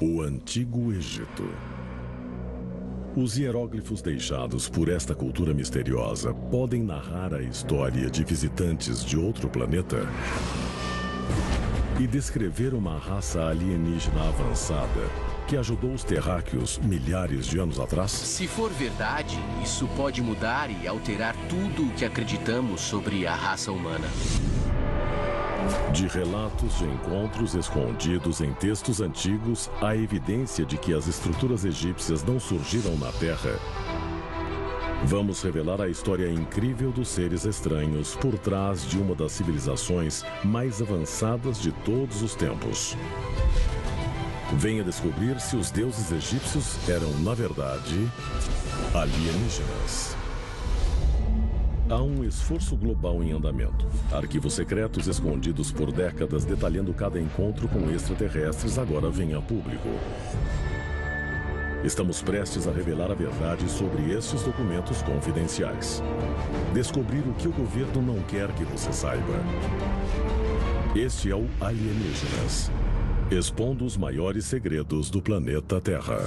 O Antigo Egito. Os hieróglifos deixados por esta cultura misteriosa podem narrar a história de visitantes de outro planeta e descrever uma raça alienígena avançada que ajudou os terráqueos milhares de anos atrás? Se for verdade, isso pode mudar e alterar tudo o que acreditamos sobre a raça humana. De relatos de encontros escondidos em textos antigos, há evidência de que as estruturas egípcias não surgiram na Terra. Vamos revelar a história incrível dos seres estranhos por trás de uma das civilizações mais avançadas de todos os tempos. Venha descobrir se os deuses egípcios eram, na verdade, alienígenas. Há um esforço global em andamento. Arquivos secretos escondidos por décadas detalhando cada encontro com extraterrestres agora vêm a público. Estamos prestes a revelar a verdade sobre estes documentos confidenciais. Descobrir o que o governo não quer que você saiba. Este é o Alienígenas, expondo os maiores segredos do planeta Terra.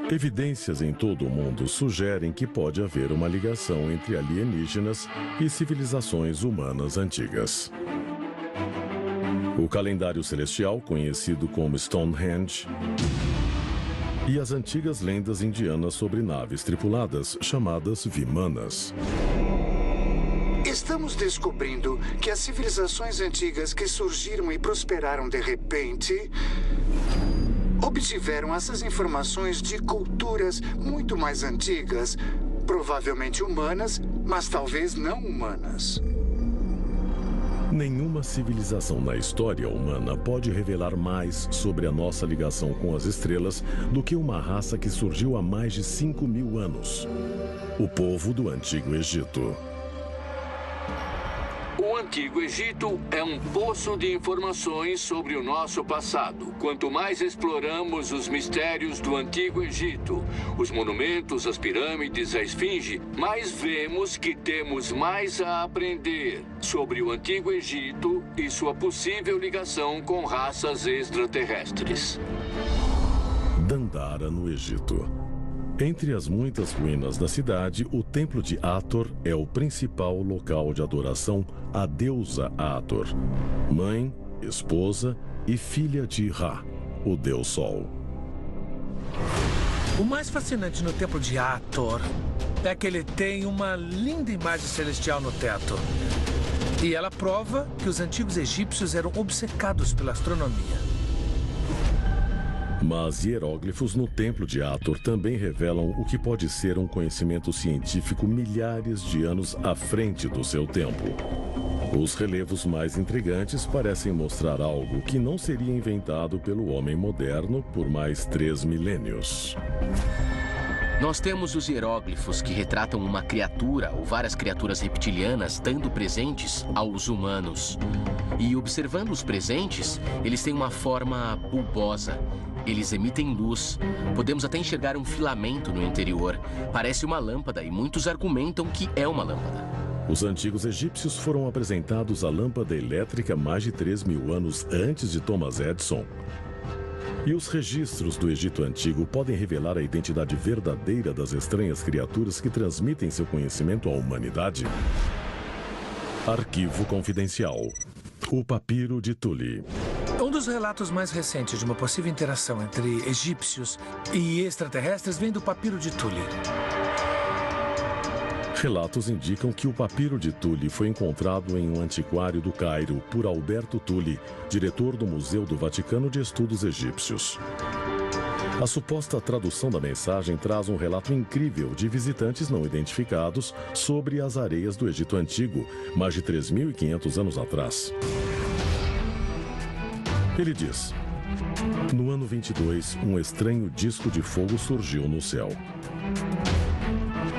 Evidências em todo o mundo sugerem que pode haver uma ligação entre alienígenas e civilizações humanas antigas. O calendário celestial, conhecido como Stonehenge, e as antigas lendas indianas sobre naves tripuladas, chamadas Vimanas. Estamos descobrindo que as civilizações antigas que surgiram e prosperaram de repente obtiveram essas informações de culturas muito mais antigas, provavelmente humanas, mas talvez não humanas. Nenhuma civilização na história humana pode revelar mais sobre a nossa ligação com as estrelas do que uma raça que surgiu há mais de 5.000 anos. O povo do Antigo Egito. O Antigo Egito é um poço de informações sobre o nosso passado. Quanto mais exploramos os mistérios do Antigo Egito, os monumentos, as pirâmides, a esfinge, mais vemos que temos mais a aprender sobre o Antigo Egito e sua possível ligação com raças extraterrestres. Dandara, no Egito. Entre as muitas ruínas da cidade, o Templo de Hathor é o principal local de adoração à deusa Hathor, mãe, esposa e filha de Ra, o deus Sol. O mais fascinante no Templo de Hathor é que ele tem uma linda imagem celestial no teto. E ela prova que os antigos egípcios eram obcecados pela astronomia. Mas hieróglifos no Templo de Hathor também revelam o que pode ser um conhecimento científico milhares de anos à frente do seu tempo. Os relevos mais intrigantes parecem mostrar algo que não seria inventado pelo homem moderno por mais 3 milênios. Nós temos os hieróglifos que retratam uma criatura ou várias criaturas reptilianas dando presentes aos humanos. E observando os presentes, eles têm uma forma bulbosa. Eles emitem luz. Podemos até enxergar um filamento no interior. Parece uma lâmpada e muitos argumentam que é uma lâmpada. Os antigos egípcios foram apresentados à lâmpada elétrica mais de 3.000 anos antes de Thomas Edison. E os registros do Egito Antigo podem revelar a identidade verdadeira das estranhas criaturas que transmitem seu conhecimento à humanidade. Arquivo confidencial. O Papiro de Tule. Um dos relatos mais recentes de uma possível interação entre egípcios e extraterrestres vem do Papiro de Tule. Relatos indicam que o Papiro de Tule foi encontrado em um antiquário do Cairo por Alberto Tule, diretor do Museu do Vaticano de Estudos Egípcios. A suposta tradução da mensagem traz um relato incrível de visitantes não identificados sobre as areias do Egito Antigo, mais de 3.500 anos atrás. Ele diz: no ano 22, um estranho disco de fogo surgiu no céu.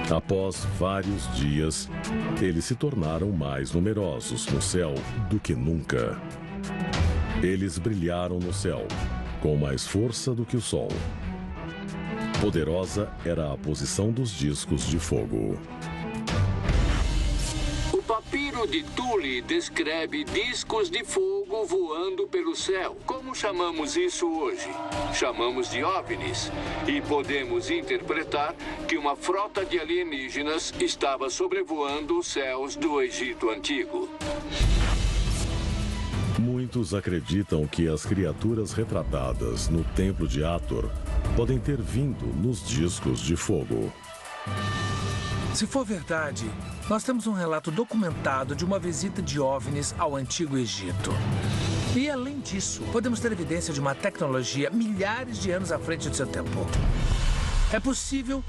Após vários dias, eles se tornaram mais numerosos no céu do que nunca. Eles brilharam no céu, com mais força do que o sol. Poderosa era a posição dos discos de fogo. O Papiro livro de Thule descreve discos de fogo voando pelo céu. Como chamamos isso hoje? Chamamos de OVNIs. E podemos interpretar que uma frota de alienígenas estava sobrevoando os céus do Egito Antigo. Muitos acreditam que as criaturas retratadas no Templo de Hathor podem ter vindo nos discos de fogo. Se for verdade, nós temos um relato documentado de uma visita de OVNIs ao Antigo Egito. E, além disso, podemos ter evidência de uma tecnologia milhares de anos à frente do seu tempo. É possível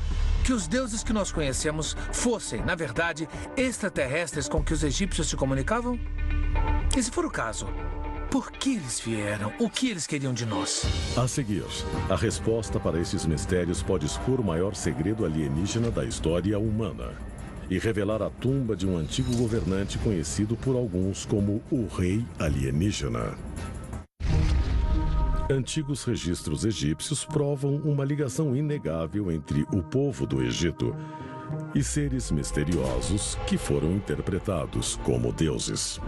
que os deuses que nós conhecemos fossem, na verdade, extraterrestres com que os egípcios se comunicavam? E se for o caso, por que eles vieram? O que eles queriam de nós? A seguir, a resposta para esses mistérios pode expor o maior segredo alienígena da história humana e revelar a tumba de um antigo governante conhecido por alguns como o Rei Alienígena. Antigos registros egípcios provam uma ligação inegável entre o povo do Egito e seres misteriosos que foram interpretados como deuses.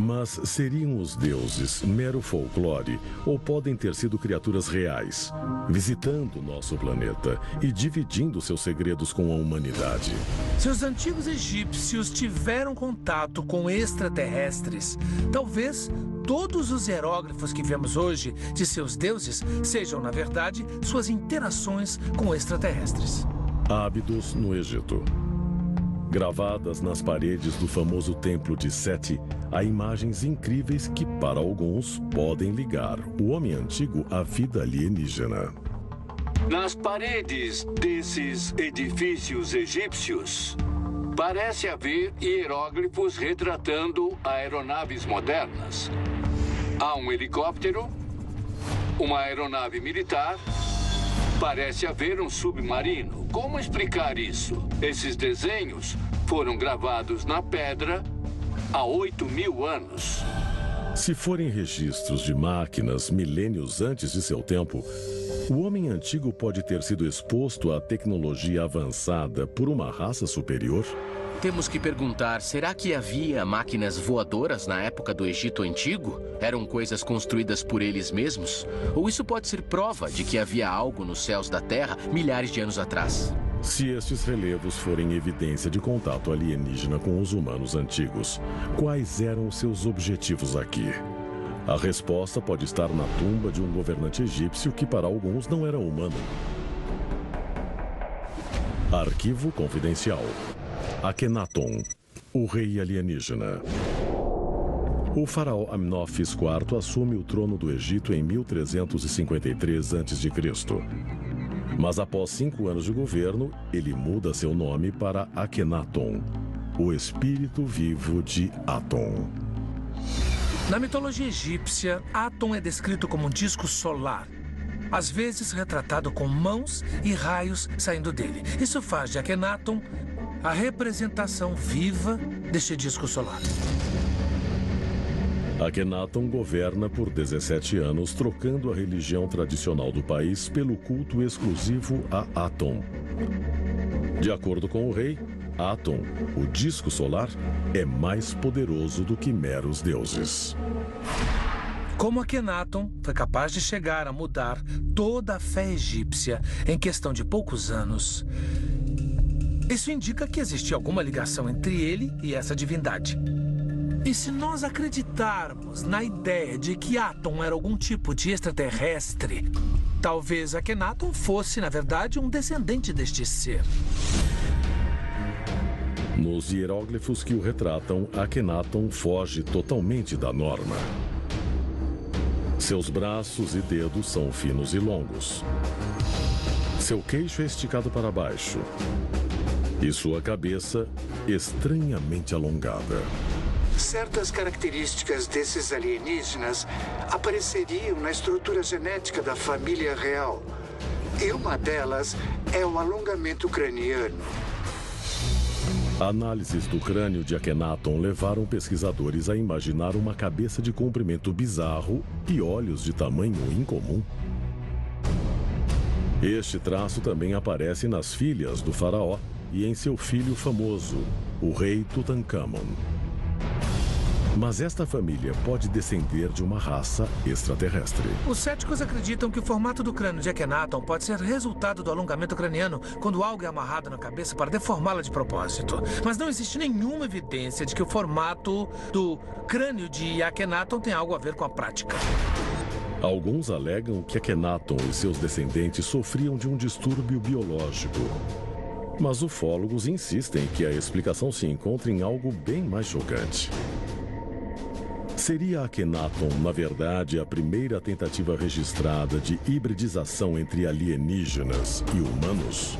Mas seriam os deuses mero folclore ou podem ter sido criaturas reais, visitando nosso planeta e dividindo seus segredos com a humanidade? Se os antigos egípcios tiveram contato com extraterrestres, talvez todos os hieróglifos que vemos hoje de seus deuses sejam, na verdade, suas interações com extraterrestres. Ábidos no Egito. Gravadas nas paredes do famoso Templo de Sete, há imagens incríveis que, para alguns, podem ligar o homem antigo à vida alienígena. Nas paredes desses edifícios egípcios, parece haver hieróglifos retratando aeronaves modernas. Há um helicóptero, uma aeronave militar, parece haver um submarino. Como explicar isso? Esses desenhos foram gravados na pedra há 8.000 anos. Se forem registros de máquinas milênios antes de seu tempo, o homem antigo pode ter sido exposto à tecnologia avançada por uma raça superior? Temos que perguntar, será que havia máquinas voadoras na época do Egito Antigo? Eram coisas construídas por eles mesmos? Ou isso pode ser prova de que havia algo nos céus da Terra milhares de anos atrás? Se estes relevos forem evidência de contato alienígena com os humanos antigos, quais eram os seus objetivos aqui? A resposta pode estar na tumba de um governante egípcio que para alguns não era humano. Arquivo confidencial. Akhenaton, o rei alienígena. O faraó Amnófis IV assume o trono do Egito em 1353 a.C. Mas após 5 anos de governo, ele muda seu nome para Akhenaton, o espírito vivo de Aton. Na mitologia egípcia, Aton é descrito como um disco solar, às vezes retratado com mãos e raios saindo dele. Isso faz de Akhenaton a representação viva deste disco solar. Akhenaton governa por 17 anos, trocando a religião tradicional do país pelo culto exclusivo a Aton. De acordo com o rei, Aton, o disco solar, é mais poderoso do que meros deuses. Como Akhenaton foi capaz de chegar a mudar toda a fé egípcia em questão de poucos anos, isso indica que existia alguma ligação entre ele e essa divindade. E se nós acreditarmos na ideia de que Aton era algum tipo de extraterrestre, talvez Akhenaton fosse, na verdade, um descendente deste ser. Nos hieróglifos que o retratam, Akhenaton foge totalmente da norma. Seus braços e dedos são finos e longos. Seu queixo é esticado para baixo. E sua cabeça estranhamente alongada. Certas características desses alienígenas apareceriam na estrutura genética da família real. E uma delas é o alongamento craniano. Análises do crânio de Akhenaton levaram pesquisadores a imaginar uma cabeça de comprimento bizarro e olhos de tamanho incomum. Este traço também aparece nas filhas do faraó e em seu filho famoso, o rei Tutankhamon. Mas esta família pode descender de uma raça extraterrestre. Os céticos acreditam que o formato do crânio de Akhenaton pode ser resultado do alongamento craniano quando algo é amarrado na cabeça para deformá-la de propósito. Mas não existe nenhuma evidência de que o formato do crânio de Akhenaton tem algo a ver com a prática. Alguns alegam que Akhenaton e seus descendentes sofriam de um distúrbio biológico. Mas ufólogos insistem que a explicação se encontra em algo bem mais chocante. Seria Akhenaton, na verdade, a primeira tentativa registrada de hibridização entre alienígenas e humanos?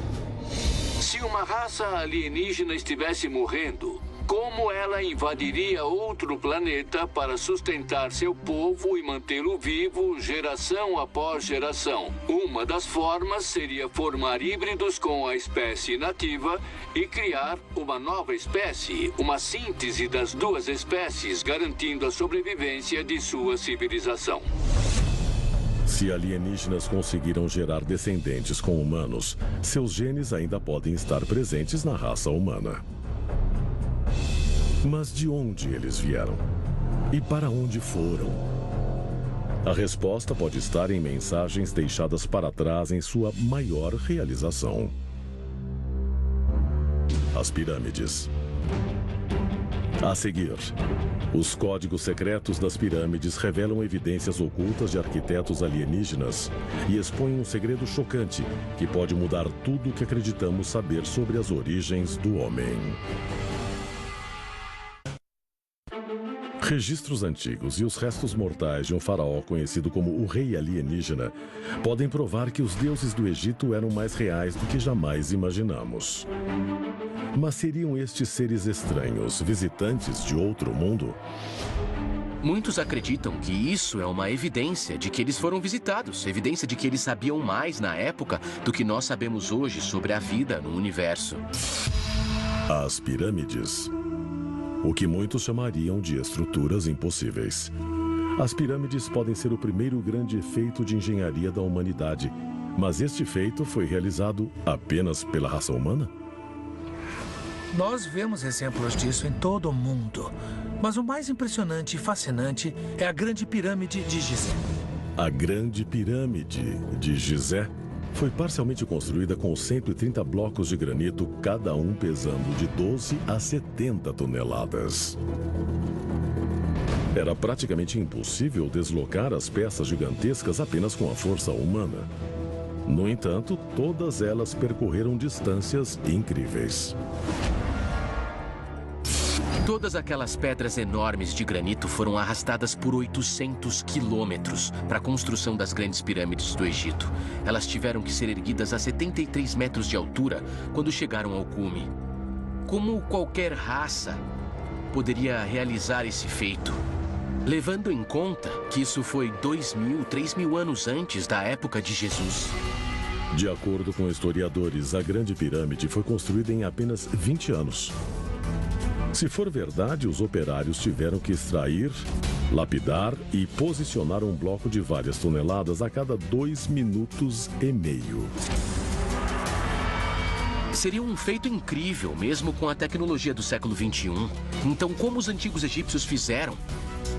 Se uma raça alienígena estivesse morrendo, como ela invadiria outro planeta para sustentar seu povo e mantê-lo vivo geração após geração? Uma das formas seria formar híbridos com a espécie nativa e criar uma nova espécie, uma síntese das duas espécies, garantindo a sobrevivência de sua civilização. Se alienígenas conseguiram gerar descendentes com humanos, seus genes ainda podem estar presentes na raça humana. Mas de onde eles vieram? E para onde foram? A resposta pode estar em mensagens deixadas para trás em sua maior realização. As pirâmides. A seguir, os códigos secretos das pirâmides revelam evidências ocultas de arquitetos alienígenas e expõem um segredo chocante que pode mudar tudo o que acreditamos saber sobre as origens do homem. Registros antigos e os restos mortais de um faraó conhecido como o Rei Alienígena podem provar que os deuses do Egito eram mais reais do que jamais imaginamos. Mas seriam estes seres estranhos visitantes de outro mundo? Muitos acreditam que isso é uma evidência de que eles foram visitados, evidência de que eles sabiam mais na época do que nós sabemos hoje sobre a vida no universo. As pirâmides. O que muitos chamariam de estruturas impossíveis. As pirâmides podem ser o primeiro grande feito de engenharia da humanidade, mas este feito foi realizado apenas pela raça humana? Nós vemos exemplos disso em todo o mundo. Mas o mais impressionante e fascinante é a Grande Pirâmide de Gizé. A Grande Pirâmide de Gizé foi parcialmente construída com 130 blocos de granito, cada um pesando de 12 a 70 toneladas. Era praticamente impossível deslocar as peças gigantescas apenas com a força humana. No entanto, todas elas percorreram distâncias incríveis. Todas aquelas pedras enormes de granito foram arrastadas por 800 quilômetros para a construção das grandes pirâmides do Egito. Elas tiveram que ser erguidas a 73 metros de altura quando chegaram ao cume. Como qualquer raça poderia realizar esse feito? Levando em conta que isso foi 2.000, 3.000 anos antes da época de Jesus. De acordo com historiadores, a Grande Pirâmide foi construída em apenas 20 anos. Se for verdade, os operários tiveram que extrair, lapidar e posicionar um bloco de várias toneladas a cada 2,5 minutos. Seria um feito incrível, mesmo com a tecnologia do século XXI. Então, como os antigos egípcios fizeram?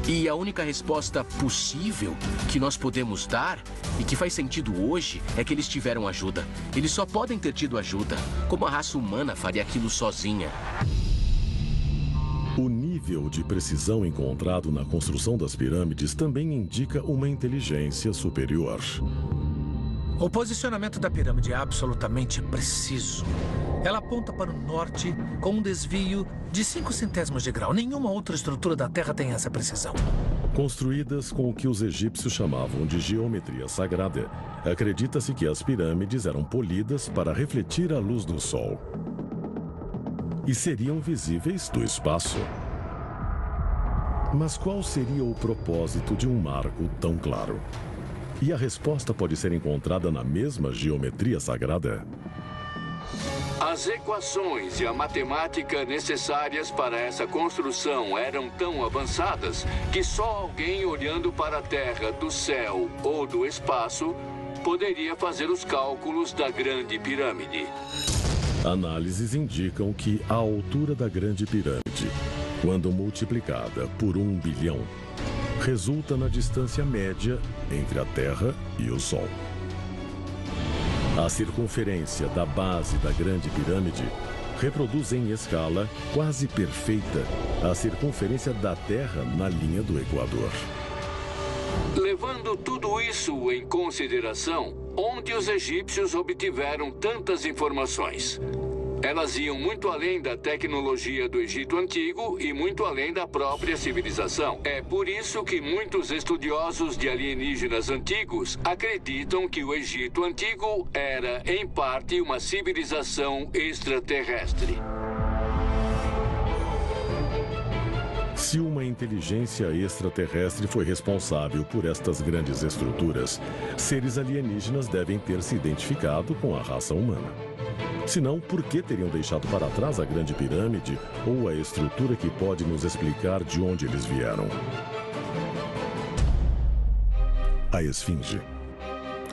E a única resposta possível que nós podemos dar, e que faz sentido hoje, é que eles tiveram ajuda. Eles só podem ter tido ajuda. Como a raça humana faria aquilo sozinha? O nível de precisão encontrado na construção das pirâmides também indica uma inteligência superior. O posicionamento da pirâmide é absolutamente preciso. Ela aponta para o norte com um desvio de 5 centésimos de grau. Nenhuma outra estrutura da Terra tem essa precisão. Construídas com o que os egípcios chamavam de geometria sagrada, acredita-se que as pirâmides eram polidas para refletir a luz do sol e seriam visíveis do espaço. Mas qual seria o propósito de um marco tão claro? E a resposta pode ser encontrada na mesma geometria sagrada? As equações e a matemática necessárias para essa construção eram tão avançadas que só alguém olhando para a Terra do céu ou do espaço poderia fazer os cálculos da Grande Pirâmide. Análises indicam que a altura da Grande Pirâmide, quando multiplicada por 1 bilhão, resulta na distância média entre a Terra e o Sol. A circunferência da base da Grande Pirâmide reproduz em escala quase perfeita a circunferência da Terra na linha do Equador. Levando tudo isso em consideração, onde os egípcios obtiveram tantas informações? Elas iam muito além da tecnologia do Egito Antigo e muito além da própria civilização. É por isso que muitos estudiosos de alienígenas antigos acreditam que o Egito Antigo era, em parte, uma civilização extraterrestre. Se uma inteligência extraterrestre foi responsável por estas grandes estruturas, seres alienígenas devem ter se identificado com a raça humana. Senão, por que teriam deixado para trás a Grande Pirâmide ou a estrutura que pode nos explicar de onde eles vieram? A Esfinge.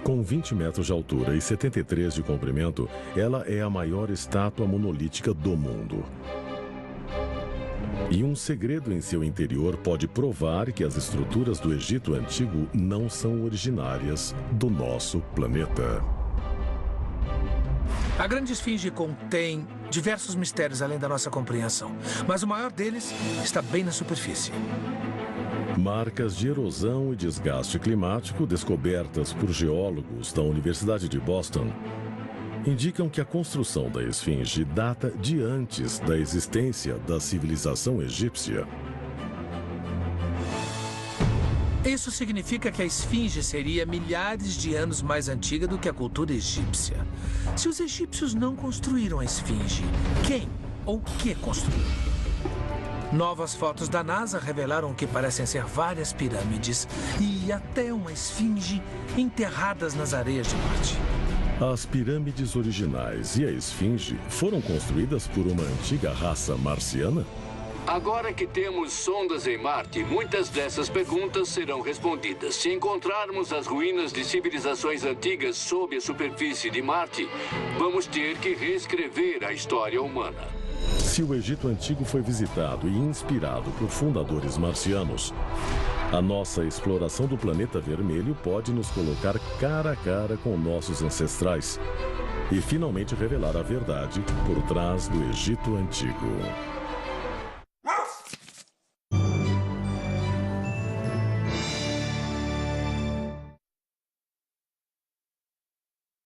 Com 20 metros de altura e 73 de comprimento, ela é a maior estátua monolítica do mundo. E um segredo em seu interior pode provar que as estruturas do Egito Antigo não são originárias do nosso planeta. A Grande Esfinge contém diversos mistérios além da nossa compreensão, mas o maior deles está bem na superfície. Marcas de erosão e desgaste climático descobertas por geólogos da Universidade de Boston indicam que a construção da Esfinge data de antes da existência da civilização egípcia. Isso significa que a Esfinge seria milhares de anos mais antiga do que a cultura egípcia. Se os egípcios não construíram a Esfinge, quem ou o que construiu? Novas fotos da NASA revelaram que parecem ser várias pirâmides e até uma esfinge enterradas nas areias de Marte. As pirâmides originais e a Esfinge foram construídas por uma antiga raça marciana? Agora que temos sondas em Marte, muitas dessas perguntas serão respondidas. Se encontrarmos as ruínas de civilizações antigas sob a superfície de Marte, vamos ter que reescrever a história humana. Se o Egito Antigo foi visitado e inspirado por fundadores marcianos, a nossa exploração do planeta vermelho pode nos colocar cara a cara com nossos ancestrais e finalmente revelar a verdade por trás do Egito Antigo.